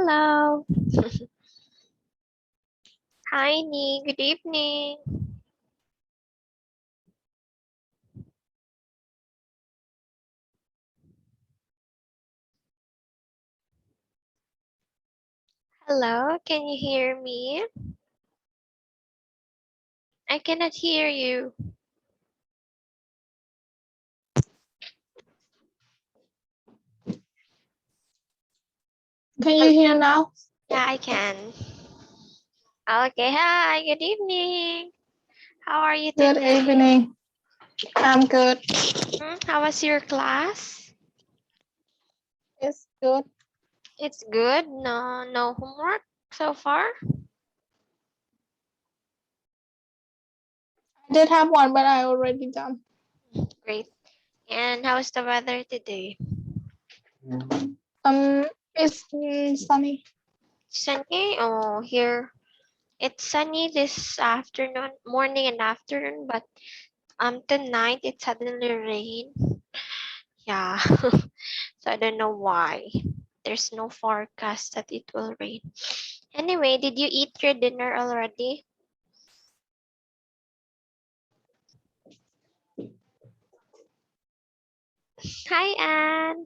Hello. Hi, Ni. Good evening. Hello, can you hear me? I cannot hear you. Can you hear now? Yeah, I can. Okay, hi, good evening. How are you Good today? evening. I'm good. How was your class? It's good. It's good. No homework so far? I did have one, but I already done. Great. And how's the weather today? It's sunny. Sunny? Oh, here it's sunny this afternoon, morning and afternoon, but tonight it suddenly rained. Yeah. So I don't know why. There's no forecast that it will rain. Anyway, did you eat your dinner already? Hi, Anne.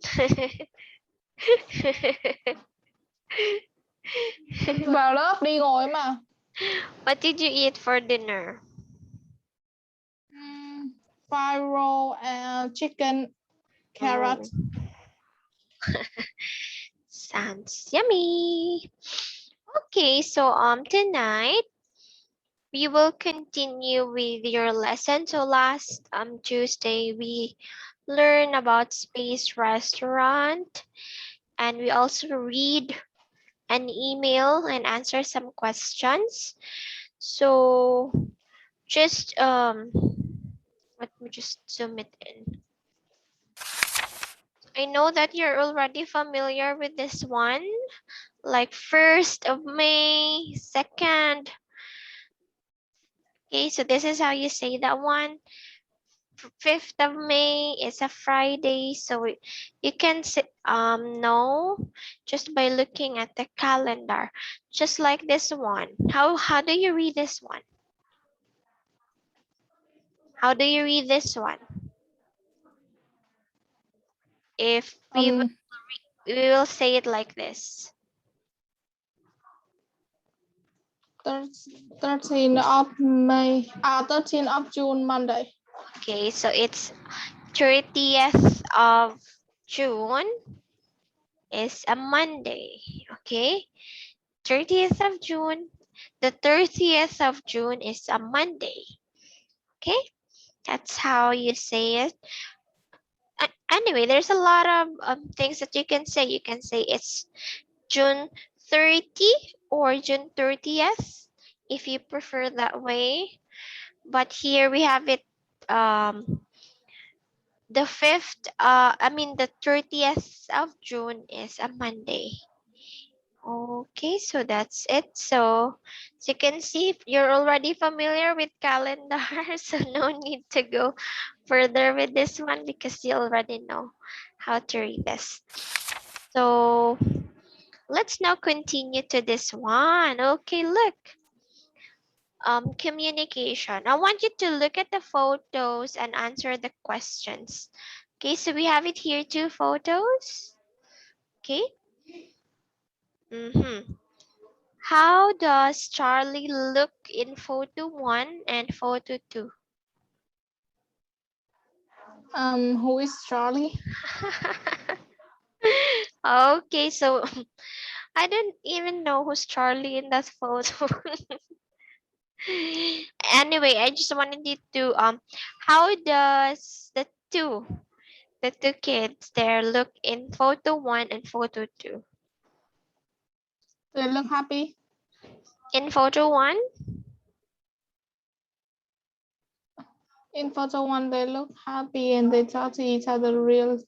Vào lớp đi ngồi mà. What did you eat for dinner? Fried roll and chicken, carrot. Sounds yummy. Okay, so tonight we will continue with your lesson. So last Tuesday we learned about Space Restaurant, and we also read an email and answer some questions. So just let me just zoom it in. I know that you're already familiar with this one, like 1st of May, 2nd. Okay, so this is how you say that one. 5th of May is a Friday, so you can know just by looking at the calendar, just like this one. How do you read this one? How do you read this one? If we will say it like this. 13th of May, 13th of June, Monday. Okay, so it's 30th of June is a Monday. Okay, 30th of June. The 30th of June is a Monday. Okay, that's how you say it. Anyway, there's a lot of things that you can say. You can say it's June 30 or June 30th if you prefer that way. But here we have it the 5th, the 30th of June is a Monday. Okay, so that's it. So, as you can see, you're already familiar with calendar, so no need to go further with this one because you already know how to read this. So, let's now continue to this one. Okay, look. Communication. I want you to look at the photos and answer the questions. Okay, so we have it here, 2 photos. Okay. How does Charlie look in photo 1 and photo 2? Who is Charlie? Okay, so I don't even know who's Charlie in that photo. Anyway, I just wanted you to how does the two kids there look in photo 1 and photo 2? They look happy. In photo 1? In photo 1, they look happy and they talk to each other real.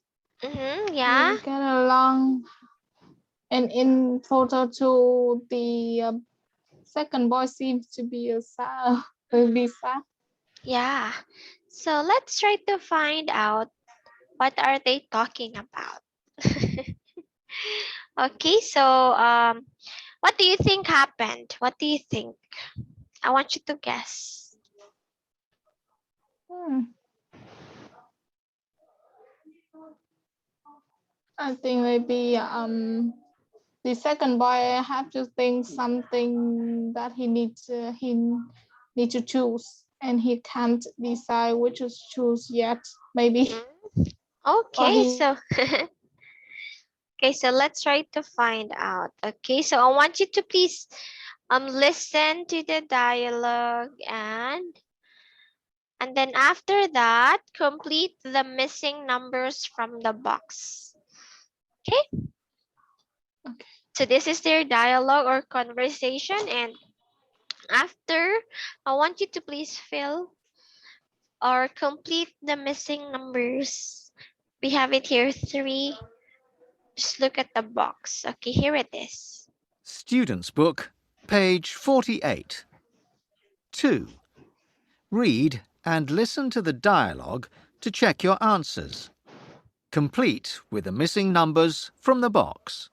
Yeah. Get along. And in photo 2, the second boy seems to be sad. Yeah. So let's try to find out what are they talking about. Okay, so what do you think happened? What do you think? I want you to guess. Hmm. I think maybe the second boy have to think something that he need to choose, and he can't decide which to choose yet. Maybe, or Okay, he. so okay, so let's try to find out. Okay, so I want you to please listen to the dialogue and then after that complete the missing numbers from the box. Okay? Okay. So this is their dialogue or conversation and after I want you to please fill or complete the missing numbers. We have it here 3. Just look at the box. Okay, here it is. Student's Book, page 48. 2. Read and listen to the dialogue to check your answers. Complete with the missing numbers from the box.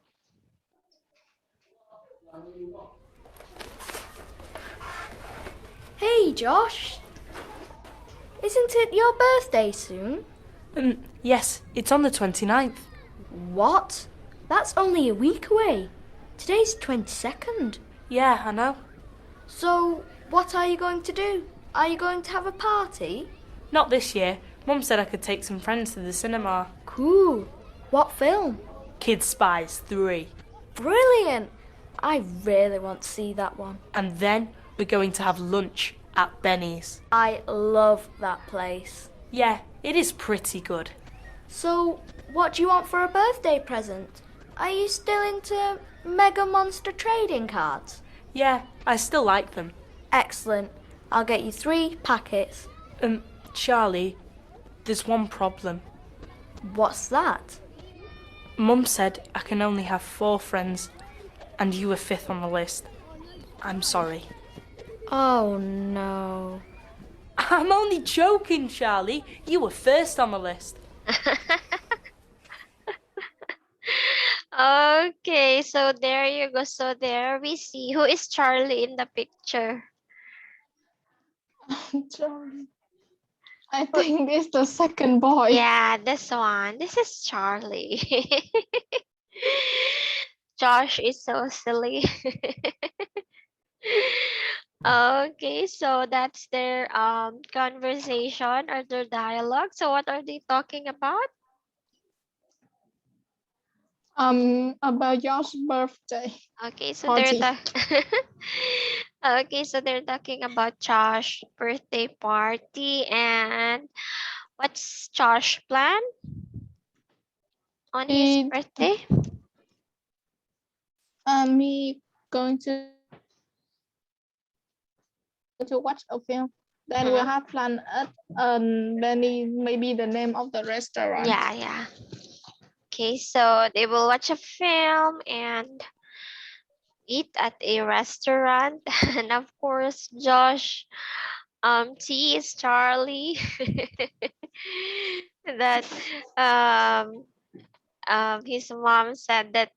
Hey Josh, isn't it your birthday soon? Yes, it's on the 29th. What? That's only a week away. Today's 22nd. Yeah, I know. So, what are you going to do? Are you going to have a party? Not this year. Mum said I could take some friends to the cinema. Cool. What film? Kid Spies 3. Brilliant. I really want to see that one. And then we're going to have lunch at Benny's. I love that place. Yeah, it is pretty good. So, what do you want for a birthday present? Are you still into Mega Monster trading cards? Yeah, I still like them. Excellent. I'll get you 3 packets. Charlie, there's one problem. What's that? Mum said I can only have 4 friends, and you were 5th on the list. I'm sorry. Oh no. I'm only joking, Charlie. You were 1st on the list. Okay, so there you go. So there we see who is Charlie in the picture. I think it's the second boy. Yeah, this one. This is Charlie. Josh is so silly. Okay, so that's their conversation or their dialogue. So what are they talking about? About Josh's birthday Okay, so party. okay, so they're talking about Josh birthday party and what's Josh plan on his He birthday? he going to watch a film. Then we'll have fun at maybe the name of the restaurant. Yeah. Okay, so they will watch a film and eat at a restaurant, and of course, Josh tease Charlie that um his mom said that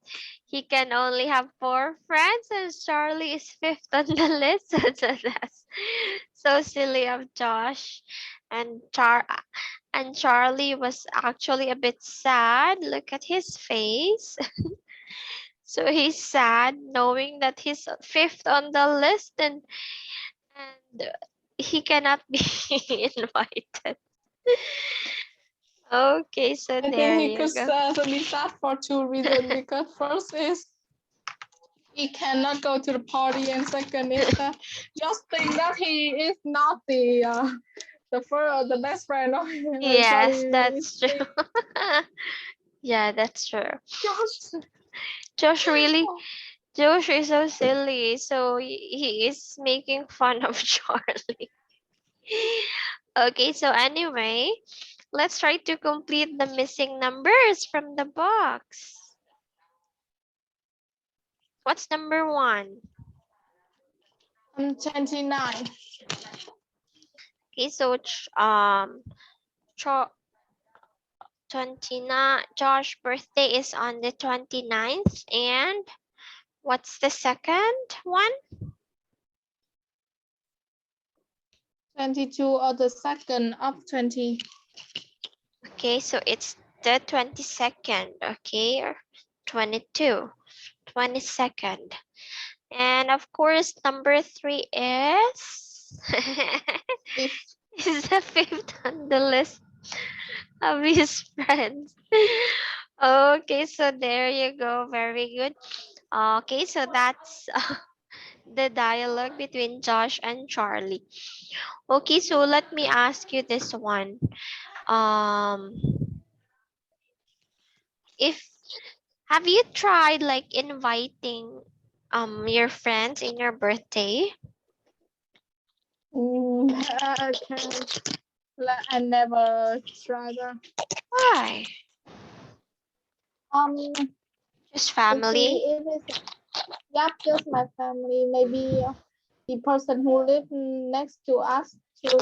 he can only have 4 friends and Charlie is 5th on the list. So that's so silly of Josh. And Charlie was actually a bit sad. Look at his face. So he's sad knowing that he's 5th on the list and he cannot be invited. Okay, so I there think he you could go. be sad for 2 reasons. Because first is he cannot go to the party, and second is that just think that he is not the best friend of him. Yes, that's true. Yeah, that's true. Josh really, Josh is so silly. So he is making fun of Charlie. Okay, so anyway, let's try to complete the missing numbers from the box. What's number 1? 29. Okay, so 29. Josh's birthday is on the 29th. And what's the second one? 22 or the 2nd of 20. Okay, so it's the 22nd. Okay, or 22. 22nd. And of course, number 3 is If is the 5th on the list of his friends. Okay, so there you go. Very good. Okay, so that's the dialogue between Josh and Charlie. Okay, so let me ask you this one. Um, if have you tried like inviting your friends in your birthday? I never tried that. Why? Just family? It is, yep, just my family. Maybe the person who live next to us too,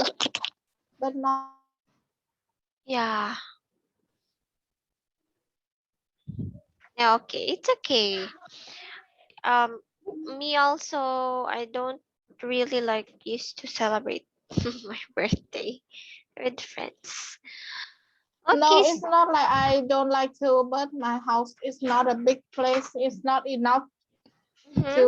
but not. Yeah. Yeah, okay, it's okay. Um, me also, I don't really like used to celebrate my birthday with friends. Okay. No, it's not like I don't like to, but my house is not a big place. It's not enough Mhm. to,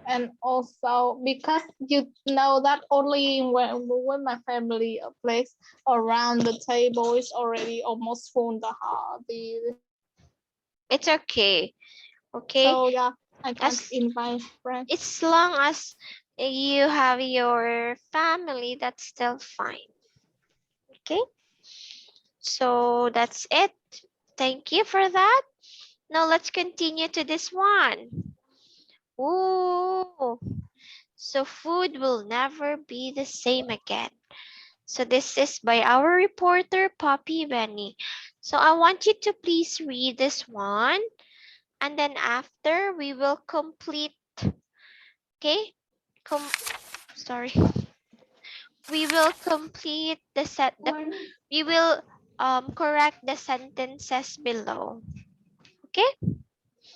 and also because you know that only when my family place around the table is already almost full the It's okay. Okay. so yeah, I can't As invite friends. as long as you have your family, that's still fine. Okay. So that's it. Thank you for that. Now let's continue to this one. Ooh. So food will never be the same again. So this is by our reporter, Poppy Benny. So I want you to please read this one. And then after we will complete, okay? Sorry. We will complete we will correct the sentences below. Okay?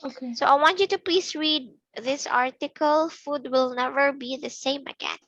Okay. So I want you to please read this article. Food will never be the same again.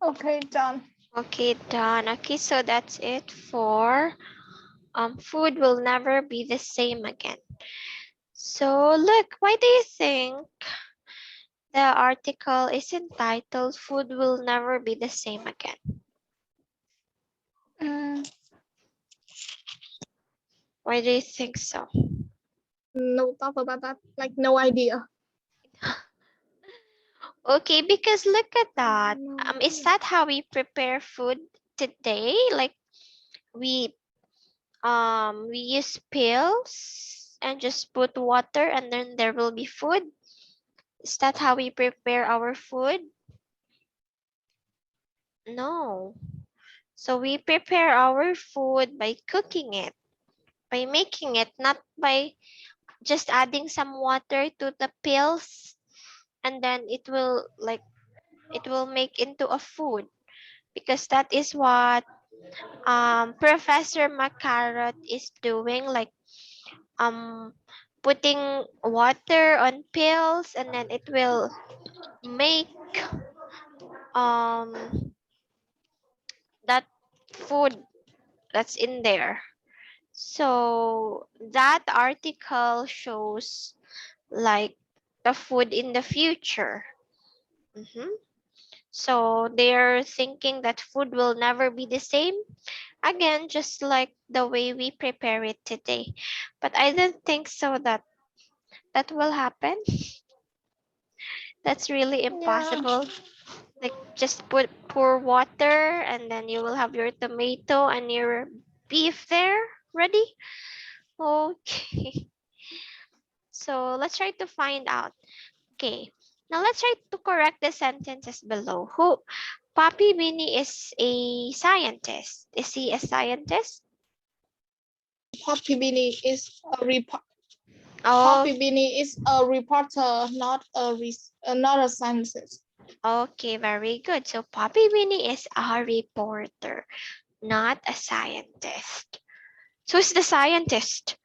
Okay, done. Okay, done. Okay, so that's it for food will never be the same again. So look, why do you think the article is entitled Food Will Never Be the Same Again? Why do you think so? No talk about that. Like no idea. Okay, because look at that. Is that how we prepare food today? Like we we use pills and just put water and then there will be food. Is that how we prepare our food? No. So we prepare our food by cooking it, by making it, not by just adding some water to the pills and then it will make into a food, because that is what Professor Macarot is doing, like putting water on pills and then it will make um that food that's in there. So that article shows like the food in the future. Mhm. So they're thinking that food will never be the same again, just like the way we prepare it today. But I don't think so that that will happen. That's really Yeah. impossible. Like just pour water and then you will have your tomato and your beef there ready. Okay. So let's try to find out. Okay. Now let's try to correct the sentences below. Who Papi Bini is a scientist. Is he a scientist? Poppy Beanie is a Oh, Poppy Beanie is a reporter, not a scientist. okay, very good. So Papi Bini is a reporter, not a scientist. So who's the scientist?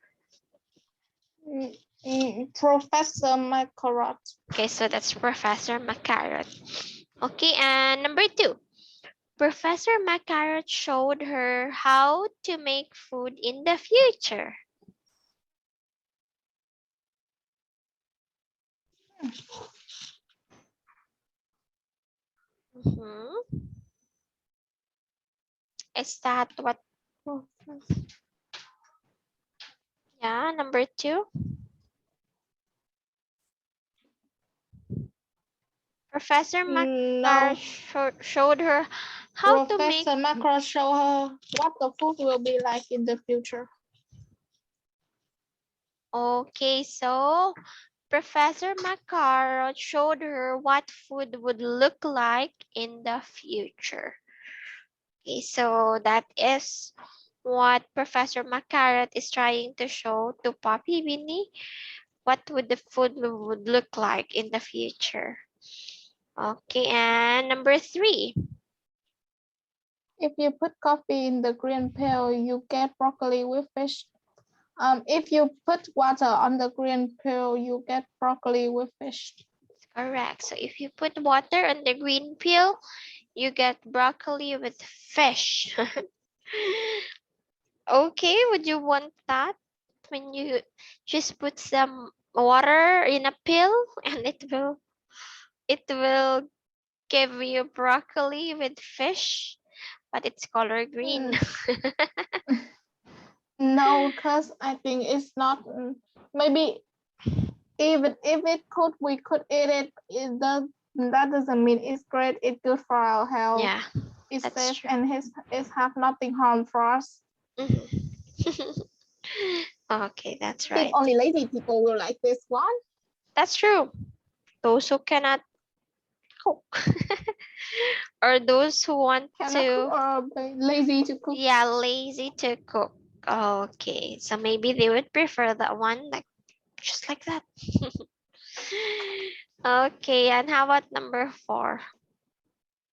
Professor Macarot. Okay, so that's Professor Macarot. Okay, and number 2. Professor Macarot showed her how to make food in the future. Mhm. Is that what? Yeah, number 2. Professor No, Macarot showed her how to make. Professor Macarot show her what the food will be like in the future. Okay, so Professor Macarot showed her what food would look like in the future. Okay, so that is what Professor Macarot is trying to show to Poppy Winnie. What would the food would look like in the future? Okay, and number 3. If you put coffee in the green pail, you get broccoli with fish. If you put water on the green pail, you get broccoli with fish. Correct. So if you put water on the green peel, you get broccoli with fish. Okay, would you want that when you just put some water in a pill and it will give you broccoli with fish, but it's color green. No, because I think it's not. Maybe even if it could, we could eat it. It does. That doesn't mean it's great. It's good for our health. Yeah, It's that's safe true. and it's have nothing harm for us. Mhm. Okay, I that's think right. only lazy people will like this one. That's true. Those who cannot cook or those who want Cannot cook to, or be lazy to cook. yeah, lazy to cook. Okay, so maybe they would prefer that one, like just like that. Okay, and how about number 4?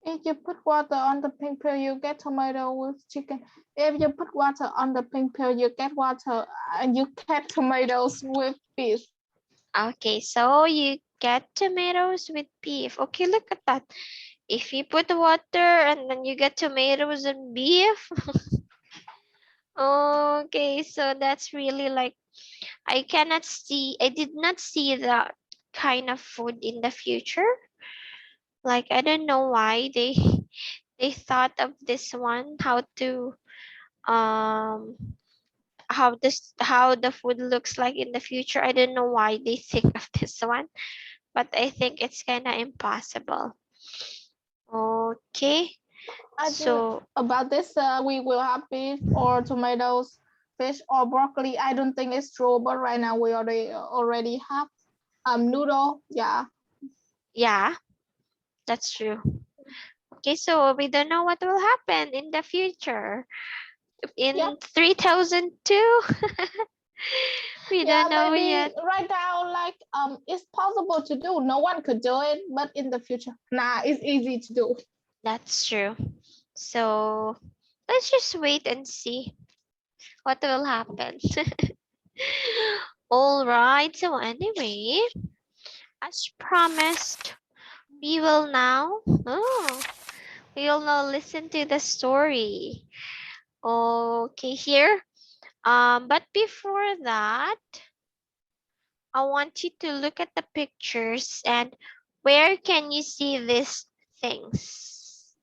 If you put water on the pink pill, you get tomato with chicken. If you put water on the pink pill, you get water and you get tomatoes with beef. Okay, so you get tomatoes with beef. Okay, look at that. If you put water and then you get tomatoes and beef. Okay, so that's really like I did not see that kind of food in the future. Like I don't know why they thought of this one, um how the food looks like in the future. I don't know why they think of this one, but I think it's kind of impossible. Okay, I think so about this, we will have beef or tomatoes, fish or broccoli. I don't think it's true, but right now we already have noodle. Yeah, yeah, that's true. Okay, so we don't know what will happen in the future. yeah, In 3002, we yeah. don't know Maybe yet. right now, like it's possible to do. No one could do it, but in the future, nah, it's easy to do. That's true. So let's just wait and see what will happen. All right. So anyway, as promised, we will now You'll now listen to the story. Okay, here. But before that, I want you to look at the pictures and where can you see these things?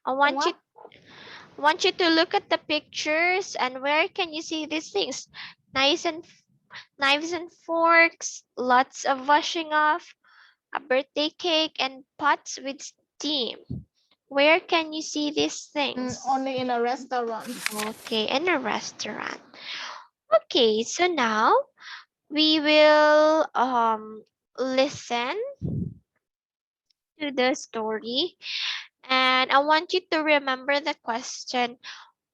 I want you What? want you to look at the pictures and where can you see these things? Knives and knives and forks, lots of washing off, a birthday cake and pots with steam. Where can you see these things? Only in a restaurant. Okay, in a restaurant. Okay, so now we will listen to the story and I want you to remember the question,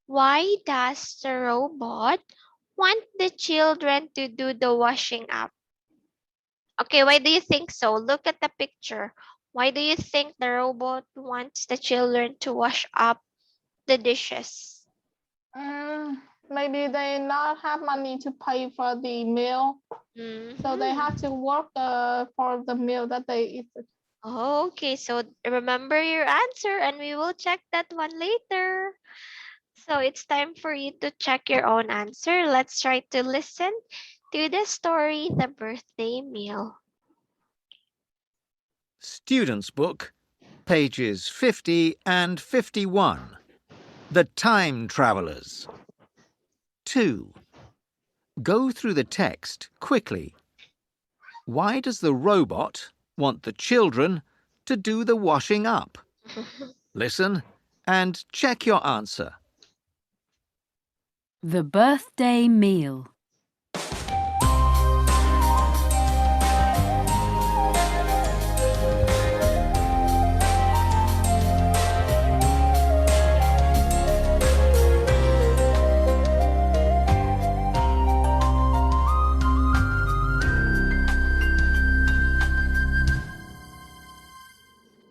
why does the robot want the children to do the washing up? Okay, why do you think so? Look at the picture. Why do you think the robot wants the children to wash up the dishes? Maybe they not have money to pay for the meal, so they have to work for the meal that they eat. Okay, so remember your answer and we will check that one later. So it's time for you to check your own answer. Let's try to listen to the story, The Birthday Meal. Student's Book, pages 50 and 51. The Time Travellers. 2. Go through the text quickly. Why does the robot want the children to do the washing up? Listen and check your answer. The birthday meal.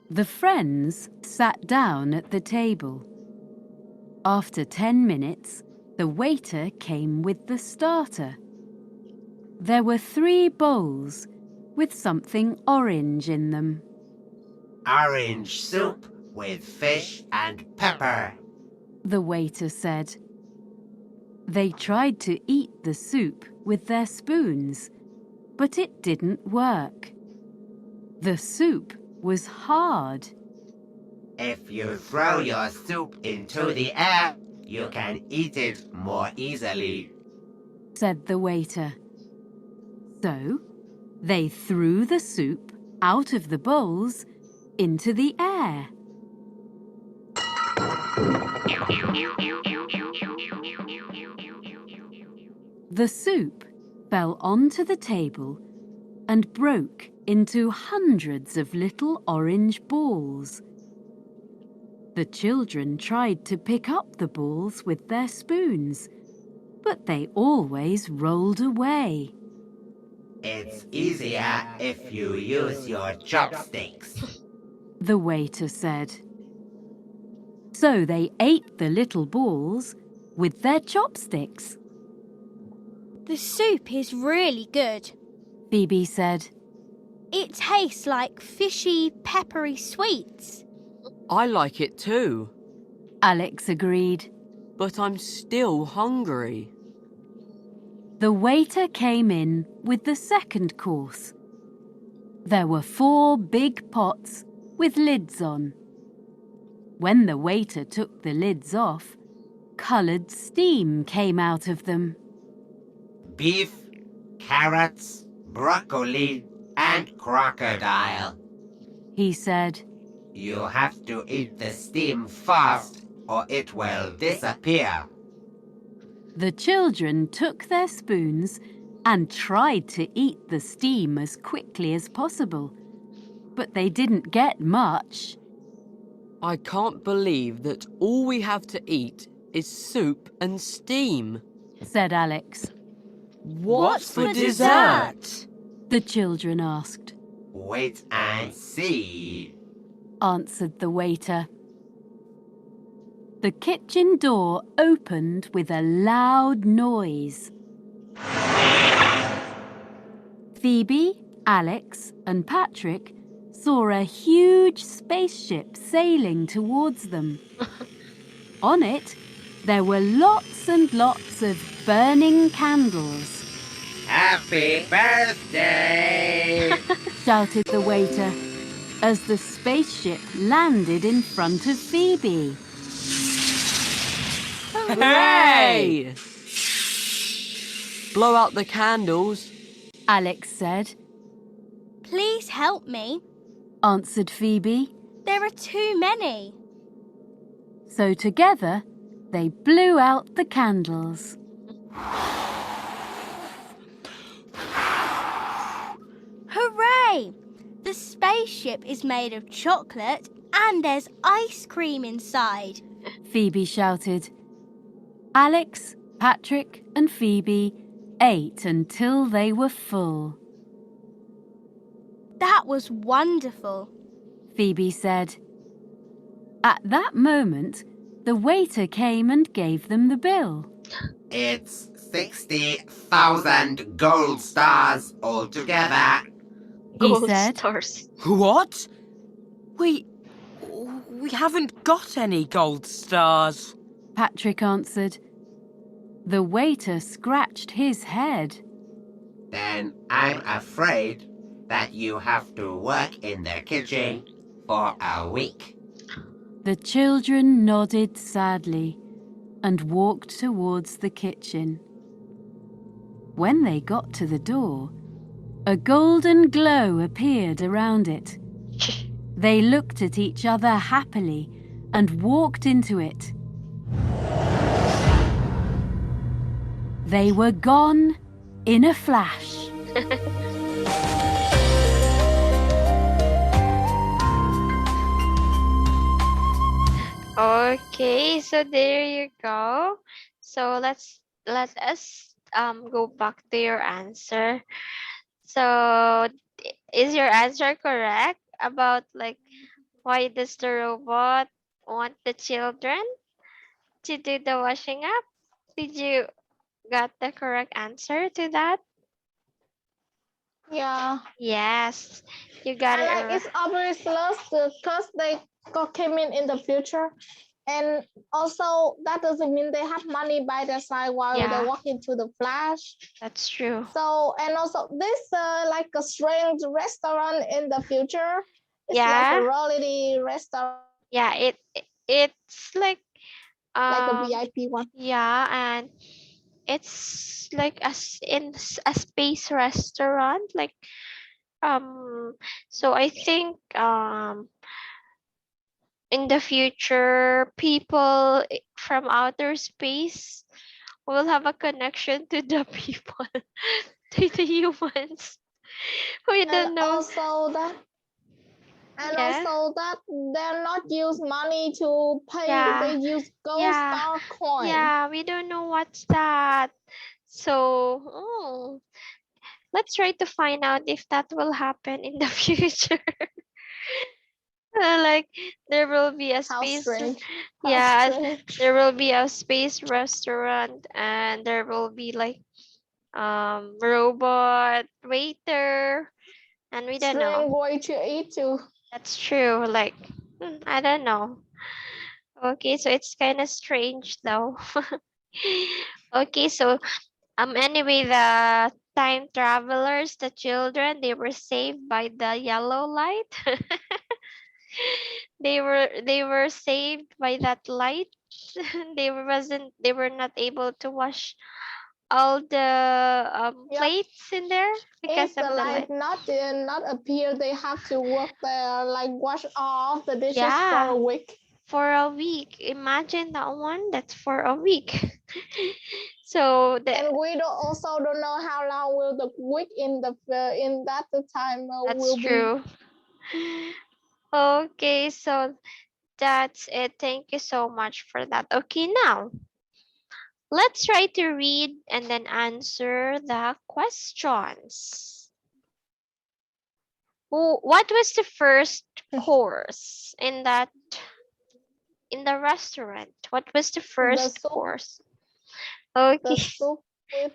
The friends sat down at the table. After 10 minutes, the waiter came with the starter. There were 3 bowls with something orange in them. Orange soup with fish and pepper, The waiter said. They tried to eat the soup with their spoons, but it didn't work. The soup was hard. If you throw your soup into the air, you can eat it more easily. Said the waiter. So, they threw the soup out of the bowls into the air. The soup fell onto the table and broke into hundreds of little orange balls. The children tried to pick up the balls with their spoons, but they always rolled away. It's easier if you use your chopsticks. The waiter said. So they ate the little balls with their chopsticks. The soup is really good. Phoebe said. It tastes like fishy, peppery sweets. I like it too, Alex agreed. but I'm still hungry. The waiter came in with the second course. There were 4 big pots with lids on. When the waiter took the lids off, coloured steam came out of them. Beef, carrots, broccoli, and crocodile. He said. You have to eat the steam fast or it will disappear. The children took their spoons and tried to eat the steam as quickly as possible, but they didn't get much. I can't believe that all we have to eat is soup and steam. Said Alex. What's for dessert? The children asked. Wait and see. Answered the waiter. The kitchen door opened with a loud noise. Phoebe, Alex, and Patrick saw a huge spaceship sailing towards them. On it, there were lots and lots of burning candles, Happy birthday! shouted the waiter as the spaceship landed in front of Phoebe. Hooray! Blow out the candles. Alex said, Please help me. answered Phoebe. There are too many. So together, they blew out the candles. Hooray! The spaceship is made of chocolate and there's ice cream inside. Phoebe shouted. Alex, Patrick, and Phoebe ate until they were full. That was wonderful. Phoebe said. At that moment, the waiter came and gave them the bill. It's 60,000 gold stars altogether. He Gold said. stars. What? We haven't got any gold stars. Patrick answered. The waiter scratched his head. Then I'm afraid that you have to work in the kitchen for a week. The children nodded sadly and walked towards the kitchen. When they got to the door, a golden glow appeared around it. They looked at each other happily and walked into it. They were gone in a flash. Okay, so there you go. So let us go back to your answer. So is your answer correct about like why does the robot want the children to do the washing up? Did you got the correct answer to that? Yeah. Yes, you got And it like right. it's always lost because they came in the future. And also that doesn't mean they have money by their side while Yeah. they walk into the flash. That's true. So and also this like a strange restaurant in the future. It's like Yeah. a reality restaurant, Yeah, it's like like a um VIP one. yeah, and it's like a space restaurant like so I think in the future people from outer space will have a connection to the people to the humans. We And don't know. also that Yeah. also that they're not use money to pay. Yeah. They use gold Yeah. star coin. Yeah, we don't know what's that. So let's try to find out if that will happen in the future. Like there will be a How space. strange. How Yeah, strange. there will be a space restaurant and there will be like robot waiter and we don't Strange know. way to eat too. That's true. Like I don't know. Okay, so it's kind of strange though. Okay, so anyway, the time travelers, the children, they were saved by the yellow light. They were saved by that light. They were not able to wash all the Yep. plates in there because If the of the light. light not appear, they have to work there, like wash all the dishes Yeah. for a week. For a week. Imagine that one. That's for a week. So And we also don't know how long will the week in that time that's will be. true. Okay, so that's it. Thank you so much for that. Okay, now let's try to read and then answer the questions. What was the first course in the restaurant? What was the first soup. course? The Okay. soup with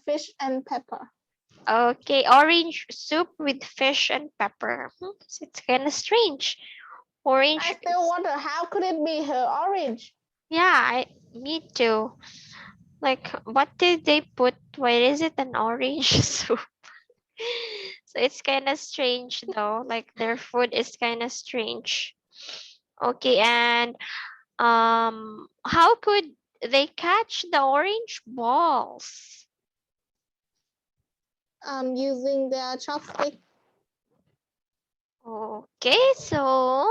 fish and pepper. Okay, orange soup with fish and pepper. So it's kind of strange. Orange. I still wonder how could it be her orange? Yeah, me too. Like, what did they put? Why is it an orange soup? So it's kind of strange though. Like their food is kind of strange. Okay, and how could they catch the orange balls? Using their chopstick. Okay, so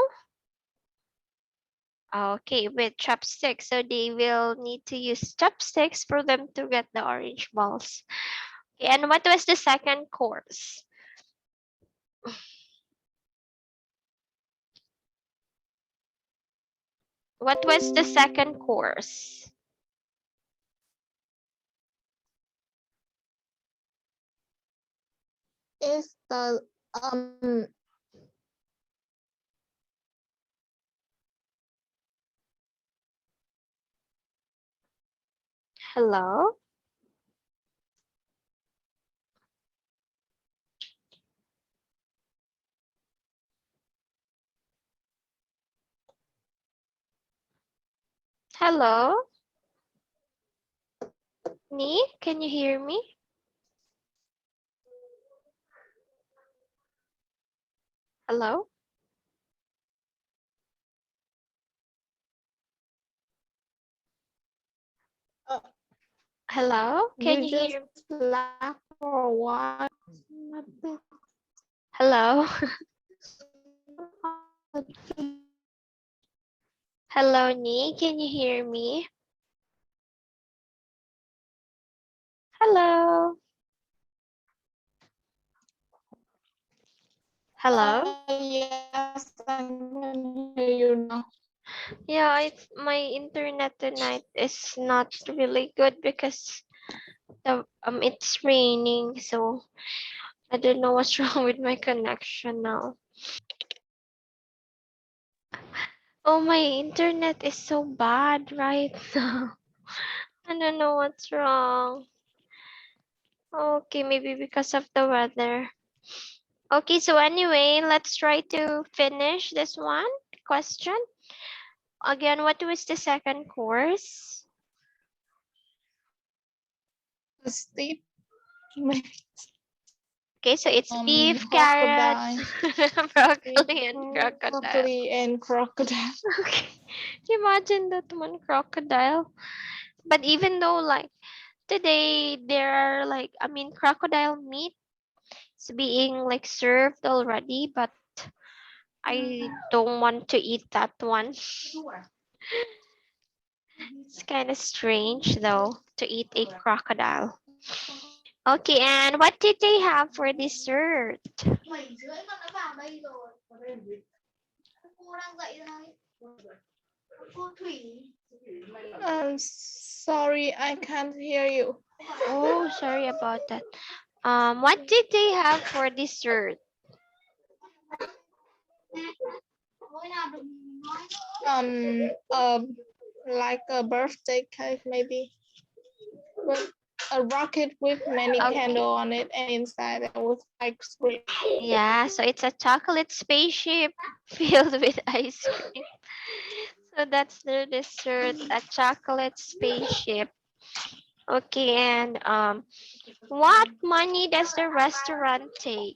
okay, with chopsticks. So they will need to use chopsticks for them to get the orange balls. Okay, and what was the second course? What was the second course? Is the Hello? Hello? Nee, can you hear me? Hello? Hello? Can you you just hear me? laugh for a while? Hello? Hello, Nee, can you hear me? Hello? Hello? Yes, I can hear you now. Yeah, my internet tonight is not really good because it's raining, so I don't know what's wrong with my connection now. Oh, my internet is so bad right now. I don't know what's wrong. Okay, maybe because of the weather. Okay, so anyway, let's try to finish this one question. Again, what was the second course? Steep. Okay, so it's beef, Crocodile. carrots, broccoli, and crocodile. Broccoli and crocodile. Okay, imagine that one, crocodile. But even though like today there are like, I mean, crocodile meat is being like served already, but I don't want to eat that one. It's kind of strange though to eat a crocodile. Okay, and what did they have for dessert? I'm sorry, I can't hear you. Oh, sorry about that. What did they have for dessert? Um, um, like a birthday cake, maybe. With a rocket with many Okay. candles on it, and inside there was ice cream. Yeah, so it's a chocolate spaceship filled with ice cream. So that's their dessert, a chocolate spaceship. Okay, and what money does the restaurant take?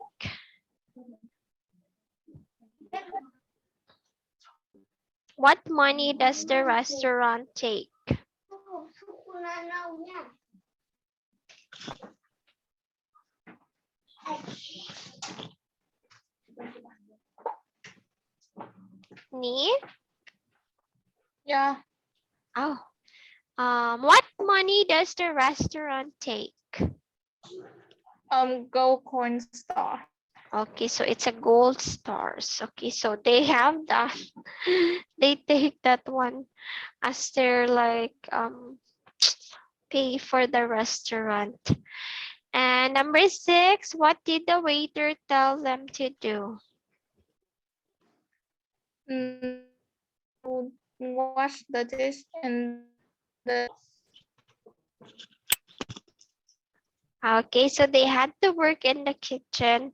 What money does the restaurant take? Ni? Yeah, Oh, what money does the restaurant take? gold coin star. Okay, so it's a gold stars. Okay, so they have that. They take that one as their like pay for the restaurant. And number 6, what did the waiter tell them to do? Wash the dish and the Okay, so they had to work in the kitchen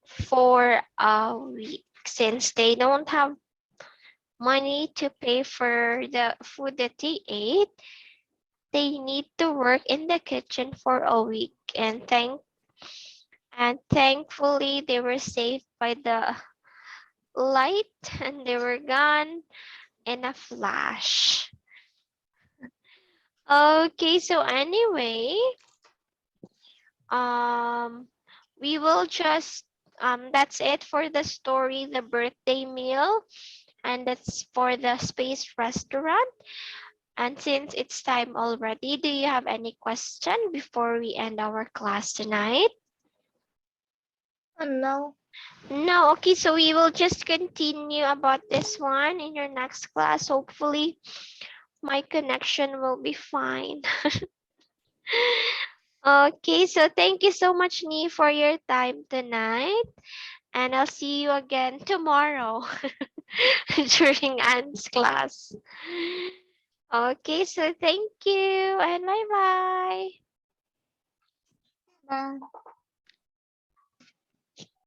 for a week since they don't have money to pay for the food that they ate. They need to work in the kitchen for a week, and thankfully they were saved by the light and they were gone in a flash. Okay, so anyway, um we will just that's it for the story, the birthday meal, and that's for the space restaurant. And since it's time already, do you have any question before we end our class tonight? No. No, okay, so we will just continue about this one in your next class. Hopefully my connection will be fine. Okay, so thank you so much, Nee, for your time tonight. And I'll see you again tomorrow during Anne's class. Okay, so thank you and bye-bye. Bye.